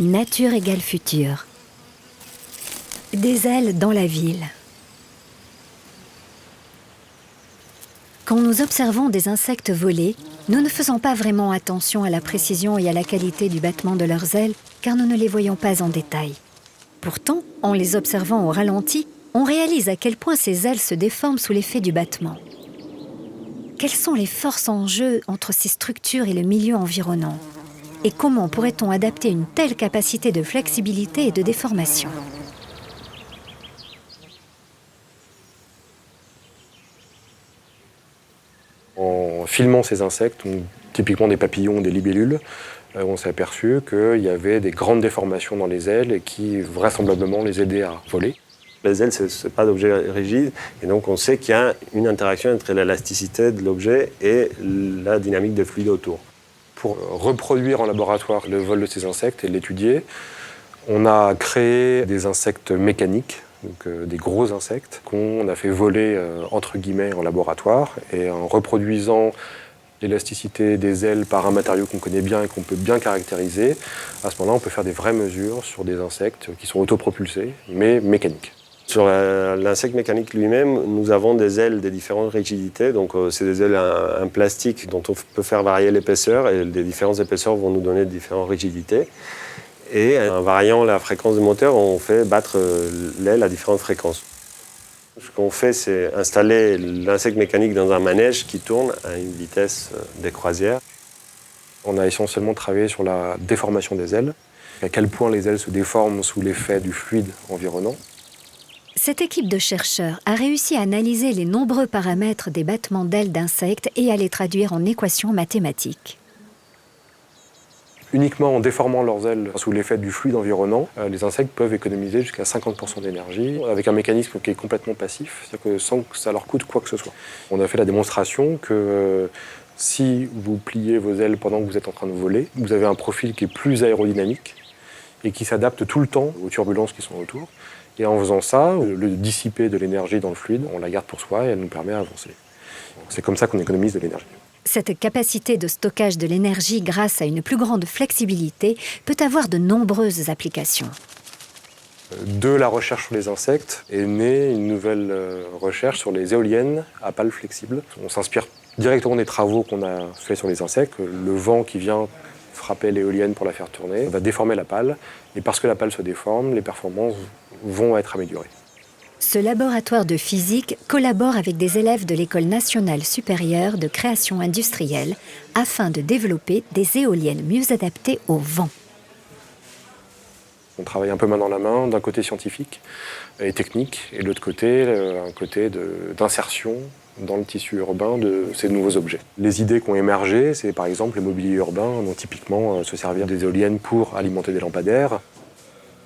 Nature égale futur. Des ailes dans la ville. Quand nous observons des insectes voler, nous ne faisons pas vraiment attention à la précision et à la qualité du battement de leurs ailes, car nous ne les voyons pas en détail. Pourtant, en les observant au ralenti, on réalise à quel point ces ailes se déforment sous l'effet du battement. Quelles sont les forces en jeu entre ces structures et le milieu environnant? Et comment pourrait-on adapter une telle capacité de flexibilité et de déformation? En filmant ces insectes, typiquement des papillons, des libellules, on s'est aperçu qu'il y avait des grandes déformations dans les ailes qui vraisemblablement les aidaient à voler. Les ailes, ce n'est pas d'objet rigide, et donc on sait qu'il y a une interaction entre l'élasticité de l'objet et la dynamique des fluides autour. Pour reproduire en laboratoire le vol de ces insectes et l'étudier, on a créé des insectes mécaniques, donc des gros insectes qu'on a fait voler entre guillemets en laboratoire, et en reproduisant l'élasticité des ailes par un matériau qu'on connaît bien et qu'on peut bien caractériser, à ce moment-là on peut faire des vraies mesures sur des insectes qui sont autopropulsés mais mécaniques. Sur l'insecte mécanique lui-même, nous avons des ailes de différentes rigidités. Donc, c'est des ailes en plastique dont on peut faire varier l'épaisseur, et les différentes épaisseurs vont nous donner différentes rigidités. Et en variant la fréquence du moteur, on fait battre l'aile à différentes fréquences. Ce qu'on fait, c'est installer l'insecte mécanique dans un manège qui tourne à une vitesse des croisières. On a essentiellement travaillé sur la déformation des ailes, à quel point les ailes se déforment sous l'effet du fluide environnant. Cette équipe de chercheurs a réussi à analyser les nombreux paramètres des battements d'ailes d'insectes et à les traduire en équations mathématiques. Uniquement en déformant leurs ailes sous l'effet du fluide environnant, les insectes peuvent économiser jusqu'à 50% d'énergie avec un mécanisme qui est complètement passif, c'est-à-dire que sans que ça leur coûte quoi que ce soit. On a fait la démonstration que si vous pliez vos ailes pendant que vous êtes en train de voler, vous avez un profil qui est plus aérodynamique et qui s'adapte tout le temps aux turbulences qui sont autour. Et en faisant ça, le dissiper de l'énergie dans le fluide, on la garde pour soi et elle nous permet d'avancer. C'est comme ça qu'on économise de l'énergie. Cette capacité de stockage de l'énergie grâce à une plus grande flexibilité peut avoir de nombreuses applications. De la recherche sur les insectes est née une nouvelle recherche sur les éoliennes à pales flexibles. On s'inspire directement des travaux qu'on a fait sur les insectes. Le vent qui vient frapper l'éolienne pour la faire tourner va déformer la pale. Et parce que la pale se déforme, les performances vont être améliorées. Ce laboratoire de physique collabore avec des élèves de l'École nationale supérieure de création industrielle afin de développer des éoliennes mieux adaptées au vent. On travaille un peu main dans la main, d'un côté scientifique et technique, et de l'autre côté, un côté d'insertion dans le tissu urbain de ces nouveaux objets. Les idées qui ont émergé, c'est par exemple le mobilier urbain, donc typiquement se servir des éoliennes pour alimenter des lampadaires.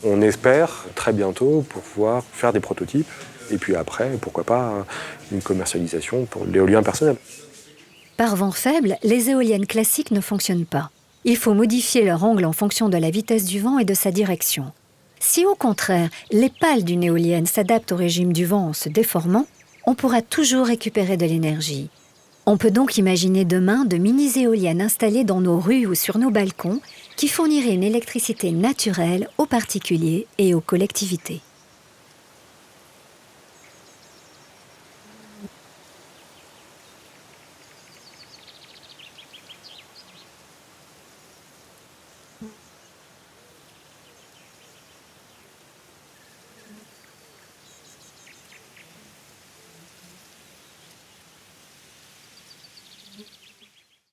On espère très bientôt pouvoir faire des prototypes, et puis après, pourquoi pas, une commercialisation pour l'éolien personnel. Par vent faible, les éoliennes classiques ne fonctionnent pas. Il faut modifier leur angle en fonction de la vitesse du vent et de sa direction. Si au contraire, les pales d'une éolienne s'adaptent au régime du vent en se déformant, on pourra toujours récupérer de l'énergie. On peut donc imaginer demain de mini-éoliennes installées dans nos rues ou sur nos balcons qui fourniraient une électricité naturelle aux particuliers et aux collectivités.